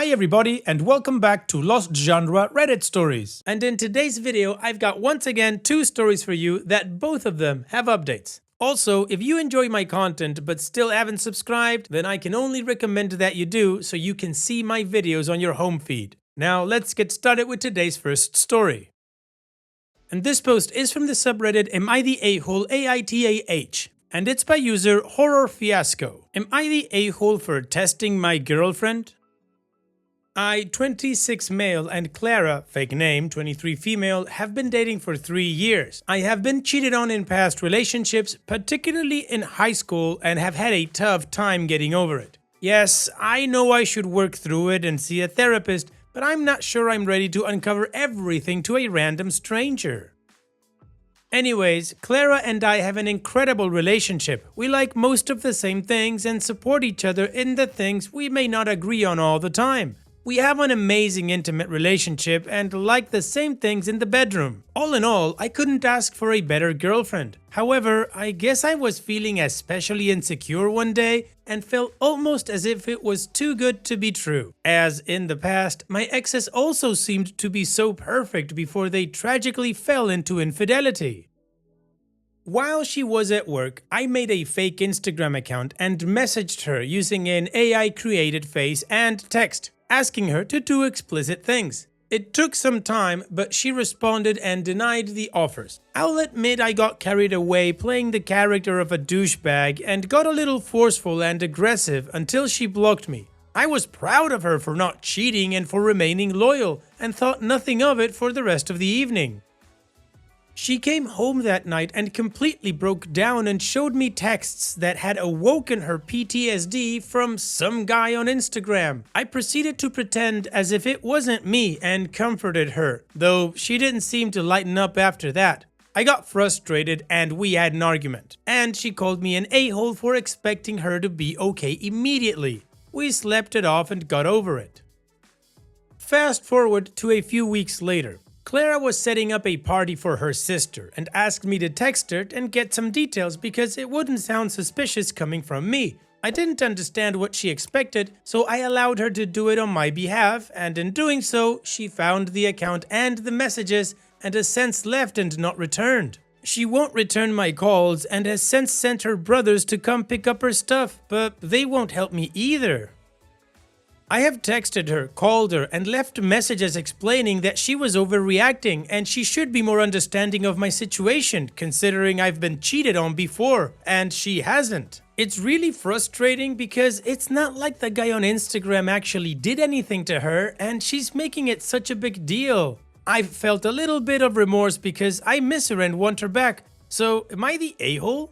Hi everybody and welcome back to Lost Genre Reddit Stories. And in today's video, I've got once again 2 stories for you that both of them have updates. Also, if you enjoy my content but still haven't subscribed, then I can only recommend that you do so you can see my videos on your home feed. Now let's get started with today's first story. And this post is from the subreddit Am I the A-hole AITAH? And it's by user Horror Fiasco. Am I the a-hole for testing my girlfriend? I, 26 male, and Clara, fake name, 23 female, have been dating for 3 years. I have been cheated on in past relationships, particularly in high school, and have had a tough time getting over it. Yes, I know I should work through it and see a therapist, but I'm not sure I'm ready to uncover everything to a random stranger. Anyways, Clara and I have an incredible relationship. We like most of the same things and support each other in the things we may not agree on all the time. We have an amazing intimate relationship and like the same things in the bedroom. All in all, I couldn't ask for a better girlfriend. However, I guess I was feeling especially insecure one day and felt almost as if it was too good to be true. As in the past, my exes also seemed to be so perfect before they tragically fell into infidelity. While she was at work, I made a fake Instagram account and messaged her using an AI-created face and text, asking her to do explicit things. It took some time, but she responded and denied the offers. I'll admit I got carried away playing the character of a douchebag and got a little forceful and aggressive until she blocked me. I was proud of her for not cheating and for remaining loyal, and thought nothing of it for the rest of the evening. She came home that night and completely broke down and showed me texts that had awoken her PTSD from some guy on Instagram. I proceeded to pretend as if it wasn't me and comforted her, though she didn't seem to lighten up after that. I got frustrated and we had an argument, and she called me an a-hole for expecting her to be okay immediately. We slept it off and got over it. Fast forward to a few weeks later. Clara was setting up a party for her sister and asked me to text her and get some details because it wouldn't sound suspicious coming from me. I didn't understand what she expected, so I allowed her to do it on my behalf, and in doing so, she found the account and the messages and has since left and not returned. She won't return my calls and has since sent her brothers to come pick up her stuff, but they won't help me either. I have texted her, called her, and left messages explaining that she was overreacting and she should be more understanding of my situation, considering I've been cheated on before, and she hasn't. It's really frustrating because it's not like the guy on Instagram actually did anything to her, and she's making it such a big deal. I've felt a little bit of remorse because I miss her and want her back. So, am I the a-hole?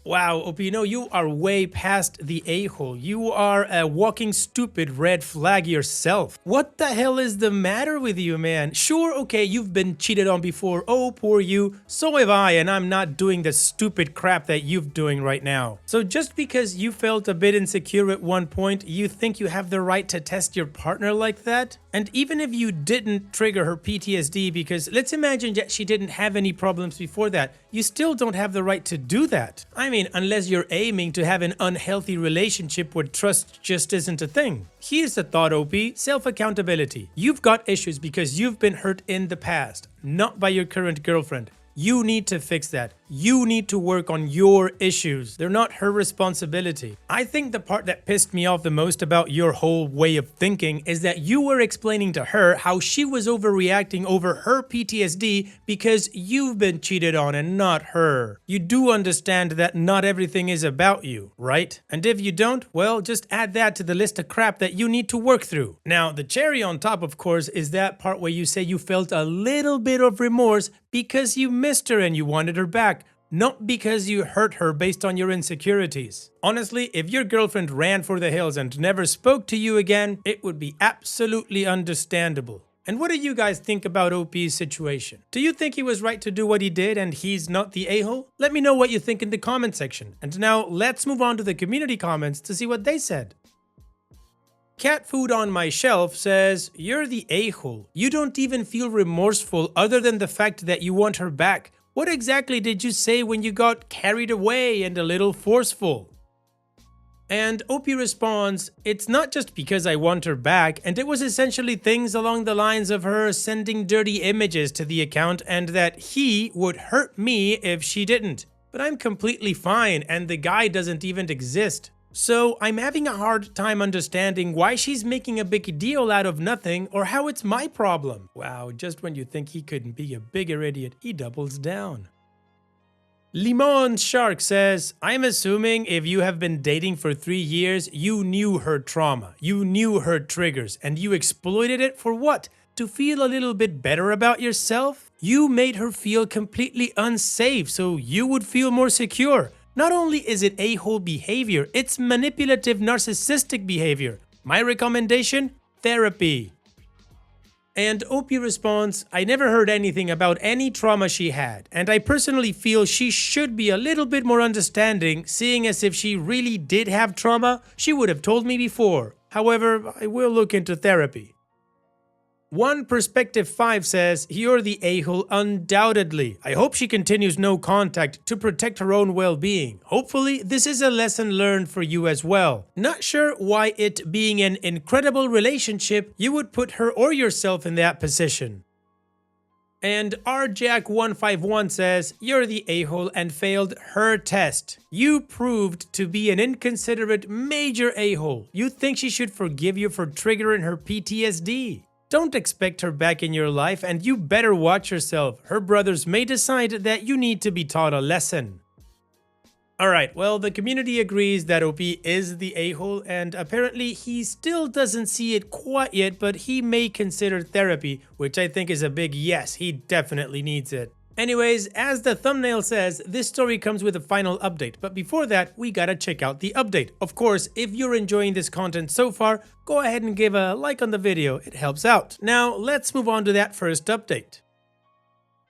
Wow, Opino, you are way past the a-hole. You are a walking stupid red flag yourself. What the hell is the matter with you, man? Sure, okay, you've been cheated on before. Oh, poor you. So have I, and I'm not doing the stupid crap that you're doing right now. So just because you felt a bit insecure at one point, you think you have the right to test your partner like that? And even if you didn't trigger her PTSD, because let's imagine that she didn't have any problems before that, you still don't have the right to do that. I mean, unless you're aiming to have an unhealthy relationship where trust just isn't a thing. Here's the thought, OP, self-accountability. You've got issues because you've been hurt in the past, not by your current girlfriend. You need to fix that. You need to work on your issues. They're not her responsibility. I think the part that pissed me off the most about your whole way of thinking is that you were explaining to her how she was overreacting over her PTSD because you've been cheated on and not her. You do understand that not everything is about you, right? And if you don't, well, just add that to the list of crap that you need to work through. Now, the cherry on top, of course, is that part where you say you felt a little bit of remorse because you missed her and you wanted her back. Not because you hurt her based on your insecurities. Honestly, if your girlfriend ran for the hills and never spoke to you again, it would be absolutely understandable. And what do you guys think about OP's situation? Do you think he was right to do what he did and he's not the a-hole? Let me know what you think in the comment section. And now let's move on to the community comments to see what they said. Cat Food on My Shelf says, "You're the a-hole. You don't even feel remorseful other than the fact that you want her back. What exactly did you say when you got carried away and a little forceful?" And Opie responds, "It's not just because I want her back, and it was essentially things along the lines of her sending dirty images to the account and that he would hurt me if she didn't. But I'm completely fine and the guy doesn't even exist. So I'm having a hard time understanding why she's making a big deal out of nothing or how it's my problem." Wow, just when you think he couldn't be a bigger idiot, he doubles down. Limon Shark says, "I'm assuming if you have been dating for 3 years, you knew her trauma, you knew her triggers, and you exploited it for what? To feel a little bit better about yourself? You made her feel completely unsafe so you would feel more secure. Not only is it a-hole behavior, it's manipulative narcissistic behavior. My recommendation? Therapy." And Opie responds, "I never heard anything about any trauma she had, and I personally feel she should be a little bit more understanding, seeing as if she really did have trauma, she would have told me before. However, I will look into therapy." One Perspective 5 says, "You're the a-hole undoubtedly. I hope she continues no contact to protect her own well-being. Hopefully, this is a lesson learned for you as well. Not sure why it being an incredible relationship, you would put her or yourself in that position." And RJack151 says, "You're the a-hole and failed her test. You proved to be an inconsiderate major a-hole. You think she should forgive you for triggering her PTSD? Don't expect her back in your life, and you better watch yourself. Her brothers may decide that you need to be taught a lesson." Alright, well, the community agrees that Opie is the a-hole, and apparently he still doesn't see it quite yet, but he may consider therapy, which I think is a big yes, he definitely needs it. Anyways, as the thumbnail says, this story comes with a final update, but before that, we gotta check out the update. Of course, if you're enjoying this content so far, go ahead and give a like on the video, it helps out. Now, let's move on to that first update.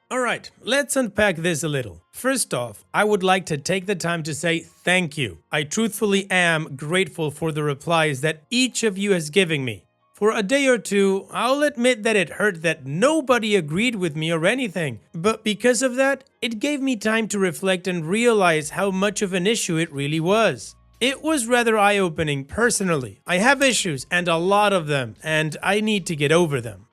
Alright, let's unpack this a little. First off, I would like to take the time to say thank you. I truthfully am grateful for the replies that each of you has given me. For a day or two, I'll admit that it hurt that nobody agreed with me or anything, but because of that, it gave me time to reflect and realize how much of an issue it really was. It was rather eye-opening personally. I have issues, and a lot of them, and I need to get over them.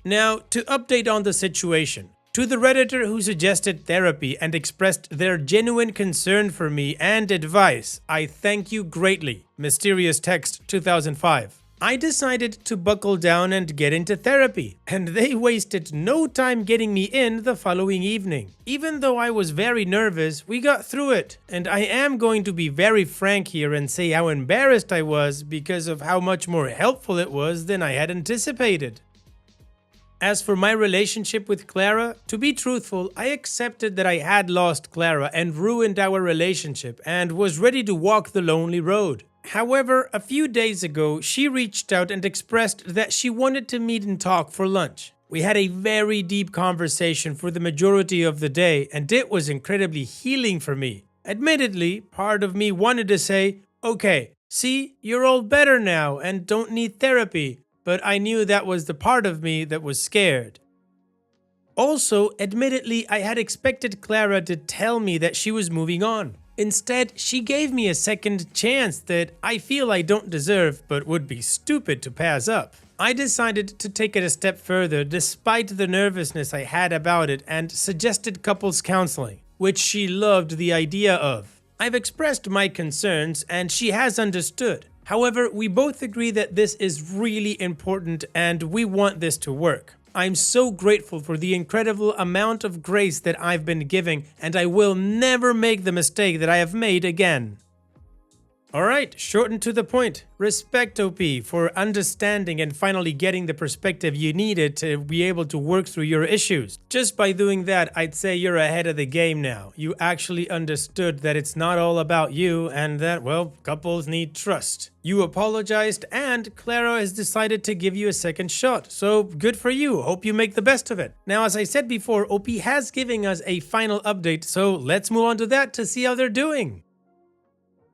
Now, to update on the situation. To the Redditor who suggested therapy and expressed their genuine concern for me and advice, I thank you greatly. Mysterious Text 2005. I decided to buckle down and get into therapy, and they wasted no time getting me in the following evening. Even though I was very nervous, we got through it, and I am going to be very frank here and say how embarrassed I was because of how much more helpful it was than I had anticipated. As for my relationship with Clara, to be truthful, I accepted that I had lost Clara and ruined our relationship and was ready to walk the lonely road. However, a few days ago, she reached out and expressed that she wanted to meet and talk for lunch. We had a very deep conversation for the majority of the day, and it was incredibly healing for me. Admittedly, part of me wanted to say, "Okay, see, you're all better now and don't need therapy," but I knew that was the part of me that was scared. Also, admittedly, I had expected Clara to tell me that she was moving on. Instead, she gave me a second chance that I feel I don't deserve but would be stupid to pass up. I decided to take it a step further despite the nervousness I had about it and suggested couples counseling, which she loved the idea of. I've expressed my concerns and she has understood. However, we both agree that this is really important and we want this to work. I'm so grateful for the incredible amount of grace that I've been giving, and I will never make the mistake that I have made again. Alright, short and to the point. Respect OP for understanding and finally getting the perspective you needed to be able to work through your issues. Just by doing that, I'd say you're ahead of the game now. You actually understood that it's not all about you and that, well, couples need trust. You apologized and Clara has decided to give you a second shot. So good for you. Hope you make the best of it. Now, as I said before, OP has given us a final update, so let's move on to that to see how they're doing.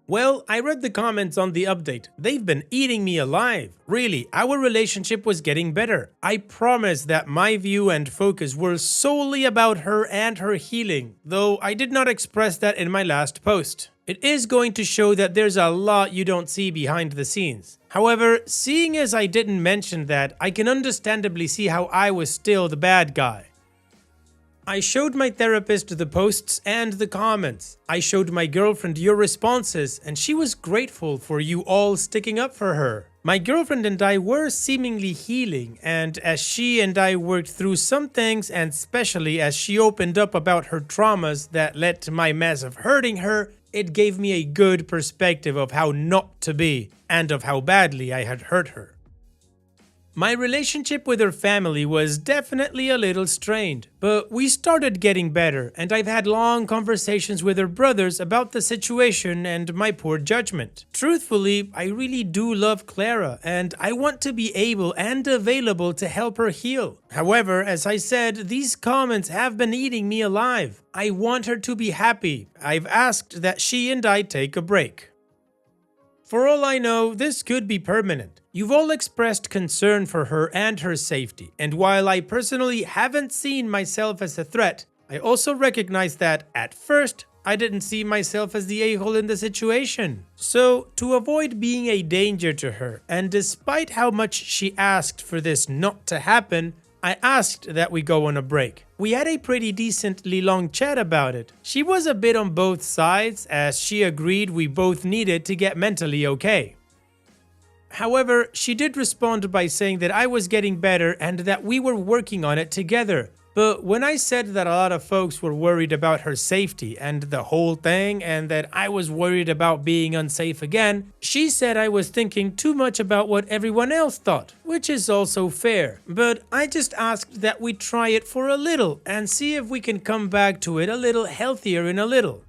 Well, I read the comments on the update. They've been eating me alive. Really, our relationship was getting better. I promise that my view and focus were solely about her and her healing, though I did not express that in my last post. It is going to show that there's a lot you don't see behind the scenes. However, seeing as I didn't mention that, I can understandably see how I was still the bad guy. I showed my therapist the posts and the comments. I showed my girlfriend your responses, and she was grateful for you all sticking up for her. My girlfriend and I were seemingly healing, and as she and I worked through some things, and especially as she opened up about her traumas that led to my mess of hurting her, it gave me a good perspective of how not to be, and of how badly I had hurt her. My relationship with her family was definitely a little strained, but we started getting better, and I've had long conversations with her brothers about the situation and my poor judgment. Truthfully, I really do love Clara, and I want to be able and available to help her heal. However, as I said, these comments have been eating me alive. I want her to be happy. I've asked that she and I take a break. For all I know, this could be permanent. You've all expressed concern for her and her safety, and while I personally haven't seen myself as a threat, I also recognize that, at first, I didn't see myself as the a-hole in the situation. So, to avoid being a danger to her, and despite how much she asked for this not to happen, I asked that we go on a break. We had a pretty decently long chat about it. She was a bit on both sides, as she agreed we both needed to get mentally okay. However, she did respond by saying that I was getting better and that we were working on it together. But when I said that a lot of folks were worried about her safety and the whole thing, and that I was worried about being unsafe again, she said I was thinking too much about what everyone else thought, which is also fair. But I just asked that we try it for a little and see if we can come back to it a little healthier in a little.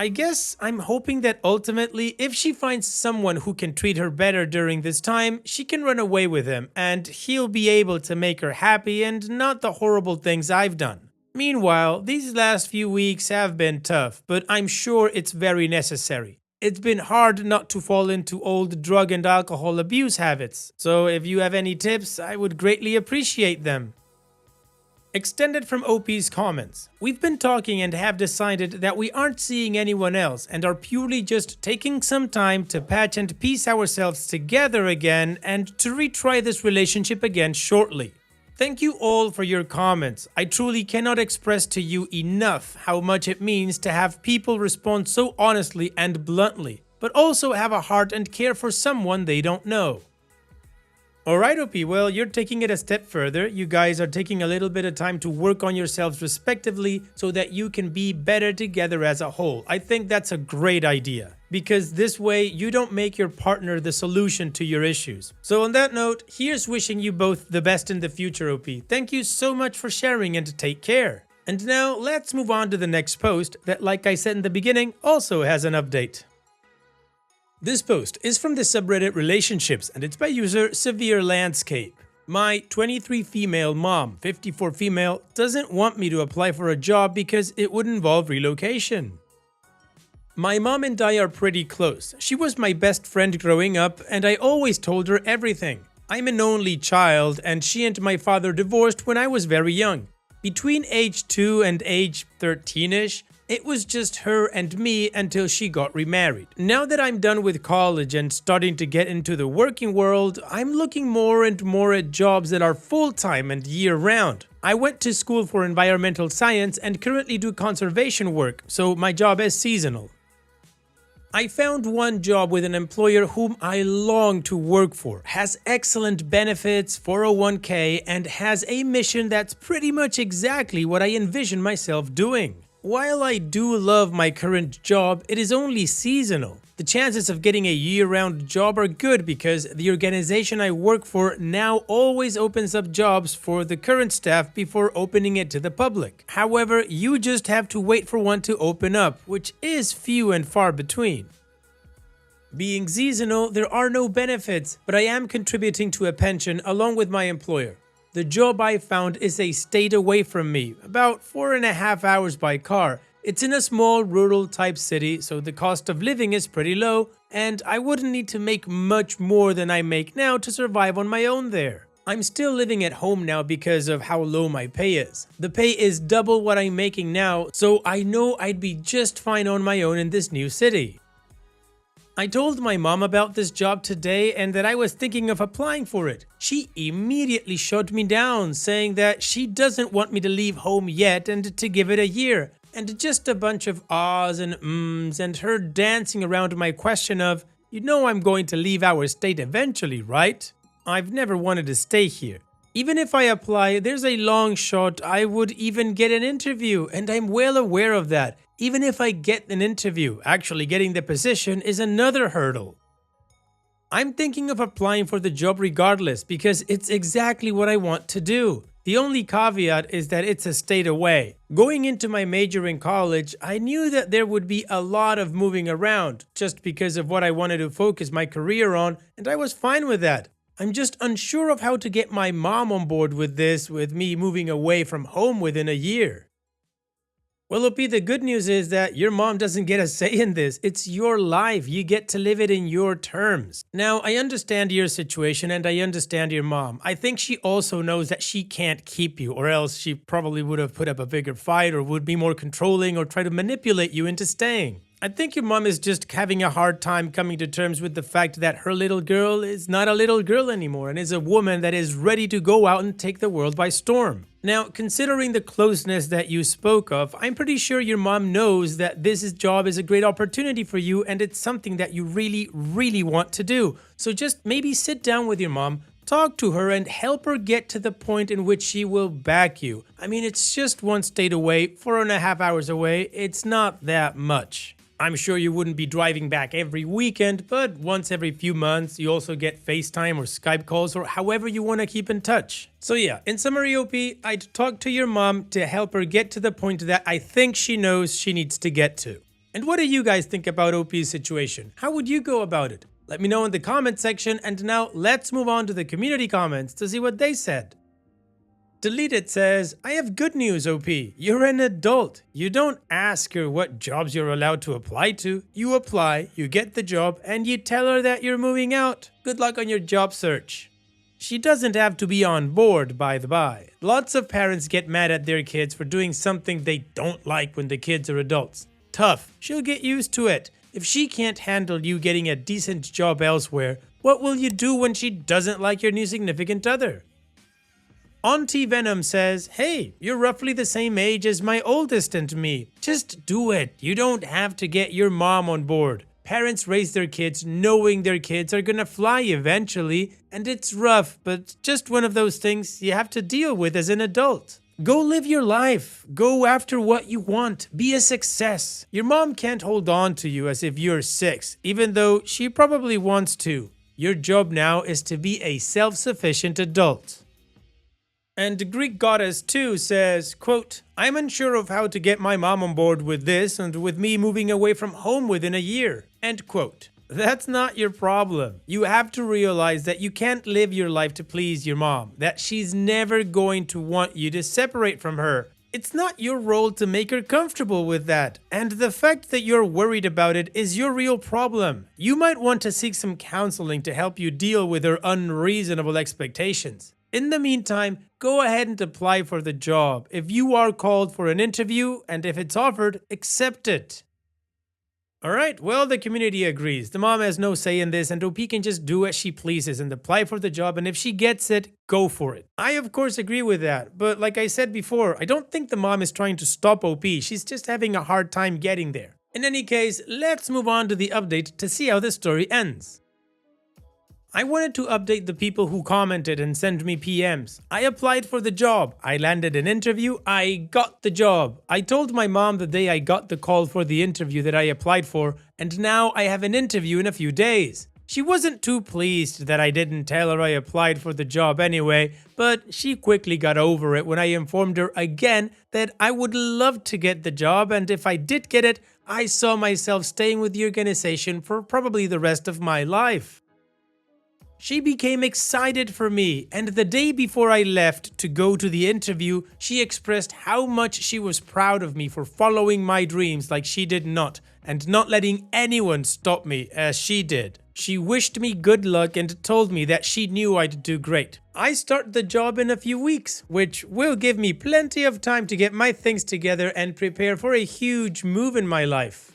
I guess I'm hoping that ultimately, if she finds someone who can treat her better during this time, she can run away with him and he'll be able to make her happy and not the horrible things I've done. Meanwhile, these last few weeks have been tough, but I'm sure it's very necessary. It's been hard not to fall into old drug and alcohol abuse habits, so if you have any tips, I would greatly appreciate them. Extended from OP's comments, we've been talking and have decided that we aren't seeing anyone else and are purely just taking some time to patch and piece ourselves together again and to retry this relationship again shortly. Thank you all for your comments. I truly cannot express to you enough how much it means to have people respond so honestly and bluntly, but also have a heart and care for someone they don't know. Alright OP, well, you're taking it a step further. You guys are taking a little bit of time to work on yourselves respectively so that you can be better together as a whole. I think that's a great idea, because this way you don't make your partner the solution to your issues. So on that note, here's wishing you both the best in the future, OP. Thank you so much for sharing and take care. And now let's move on to the next post that, like I said in the beginning, also has an update. This post is from the subreddit Relationships and it's by user Severe Landscape. My 23 female mom, 54 female, doesn't want me to apply for a job because it would involve relocation. My mom and I are pretty close. She was my best friend growing up and I always told her everything. I'm an only child and she and my father divorced when I was very young. Between age 2 and age 13ish, it was just her and me until she got remarried. Now that I'm done with college and starting to get into the working world, I'm looking more and more at jobs that are full-time and year-round. I went to school for environmental science and currently do conservation work, so my job is seasonal. I found one job with an employer whom I long to work for, has excellent benefits, 401k, and has a mission that's pretty much exactly what I envision myself doing. While I do love my current job, it is only seasonal. The chances of getting a year-round job are good because the organization I work for now always opens up jobs for the current staff before opening it to the public. However, you just have to wait for one to open up, which is few and far between. Being seasonal, there are no benefits, but I am contributing to a pension along with my employer. The job I found is a state away from me, about 4.5 hours by car. It's in a small rural type city, so the cost of living is pretty low, and I wouldn't need to make much more than I make now to survive on my own there. I'm still living at home now because of how low my pay is. The pay is double what I'm making now, so I know I'd be just fine on my own in this new city. I told my mom about this job today and that I was thinking of applying for it. She immediately shut me down, saying that she doesn't want me to leave home yet and to give it a year. And just a bunch of ahs and ums and her dancing around my question of, you know I'm going to leave our state eventually, right? I've never wanted to stay here. Even if I apply, there's a long shot I would even get an interview, and I'm well aware of that. Even if I get an interview, actually getting the position is another hurdle. I'm thinking of applying for the job regardless because it's exactly what I want to do. The only caveat is that it's a state away. Going into my major in college, I knew that there would be a lot of moving around just because of what I wanted to focus my career on, and I was fine with that. I'm just unsure of how to get my mom on board with this, with me moving away from home within a year. Well, OP, the good news is that your mom doesn't get a say in this. It's your life. You get to live it in your terms. Now, I understand your situation and I understand your mom. I think she also knows that she can't keep you, or else she probably would have put up a bigger fight or would be more controlling or try to manipulate you into staying. I think your mom is just having a hard time coming to terms with the fact that her little girl is not a little girl anymore and is a woman that is ready to go out and take the world by storm. Now, considering the closeness that you spoke of, I'm pretty sure your mom knows that this job is a great opportunity for you and it's something that you really want to do. So just maybe sit down with your mom, talk to her, and help her get to the point in which she will back you. I mean, it's just one state away, 4.5 hours away. It's not that much. I'm sure you wouldn't be driving back every weekend, but once every few months, you also get FaceTime or Skype calls or however you want to keep in touch. So yeah, in summary, OP, I'd talk to your mom to help her get to the point that I think she knows she needs to get to. And what do you guys think about OP's situation? How would you go about it? Let me know in the comment section, and now let's move on to the community comments to see what they said. Deleted says, I have good news, OP. You're an adult. You don't ask her what jobs you're allowed to apply to. You apply, you get the job, and you tell her that you're moving out. Good luck on your job search. She doesn't have to be on board, by the by. Lots of parents get mad at their kids for doing something they don't like when the kids are adults. Tough. She'll get used to it. If she can't handle you getting a decent job elsewhere, what will you do when she doesn't like your new significant other? Auntie Venom says, hey, you're roughly the same age as my oldest and me. Just do it. You don't have to get your mom on board. Parents raise their kids knowing their kids are gonna fly eventually, and it's rough, but just one of those things you have to deal with as an adult. Go live your life. Go after what you want. Be a success. Your mom can't hold on to you as if you're 6, even though she probably wants to. Your job now is to be a self-sufficient adult. And Greek Goddess 2 says, quote, I'm unsure of how to get my mom on board with this and with me moving away from home within a year. End quote. That's not your problem. You have to realize that you can't live your life to please your mom, that she's never going to want you to separate from her. It's not your role to make her comfortable with that. And the fact that you're worried about it is your real problem. You might want to seek some counseling to help you deal with her unreasonable expectations. In the meantime, go ahead and apply for the job. If you are called for an interview and if it's offered, accept it. Alright, well, the community agrees. The mom has no say in this and OP can just do as she pleases and apply for the job, and if she gets it, go for it. I of course agree with that, but like I said before, I don't think the mom is trying to stop OP. She's just having a hard time getting there. In any case, let's move on to the update to see how the story ends. I wanted to update the people who commented and sent me PMs. I applied for the job. I landed an interview. I got the job. I told my mom the day I got the call for the interview that I applied for, and now I have an interview in a few days. She wasn't too pleased that I didn't tell her I applied for the job anyway, but she quickly got over it when I informed her again that I would love to get the job, and if I did get it, I saw myself staying with the organization for probably the rest of my life. She became excited for me, and the day before I left to go to the interview, she expressed how much she was proud of me for following my dreams like she did not, and not letting anyone stop me as she did. She wished me good luck and told me that she knew I'd do great. I start the job in a few weeks, which will give me plenty of time to get my things together and prepare for a huge move in my life.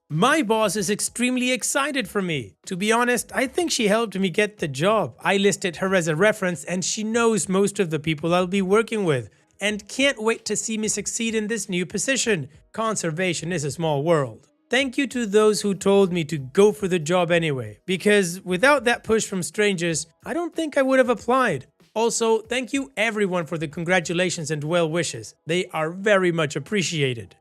My boss is extremely excited for me. To be honest, I think she helped me get the job. I listed her as a reference and she knows most of the people I'll be working with and can't wait to see me succeed in this new position. Conservation is a small world. Thank you to those who told me to go for the job anyway, because without that push from strangers, I don't think I would have applied. Also, thank you everyone for the congratulations and well wishes. They are very much appreciated.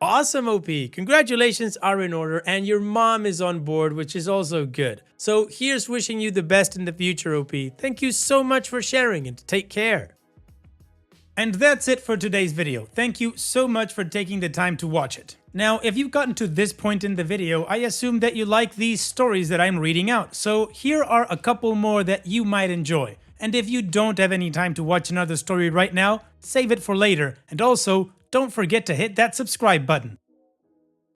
Awesome, OP! Congratulations are in order and your mom is on board, which is also good. So here's wishing you the best in the future, OP. Thank you so much for sharing and take care. And that's it for today's video. Thank you so much for taking the time to watch it. Now, if you've gotten to this point in the video, I assume that you like these stories that I'm reading out. So here are a couple more that you might enjoy. And if you don't have any time to watch another story right now, save it for later. And also, don't forget to hit that subscribe button.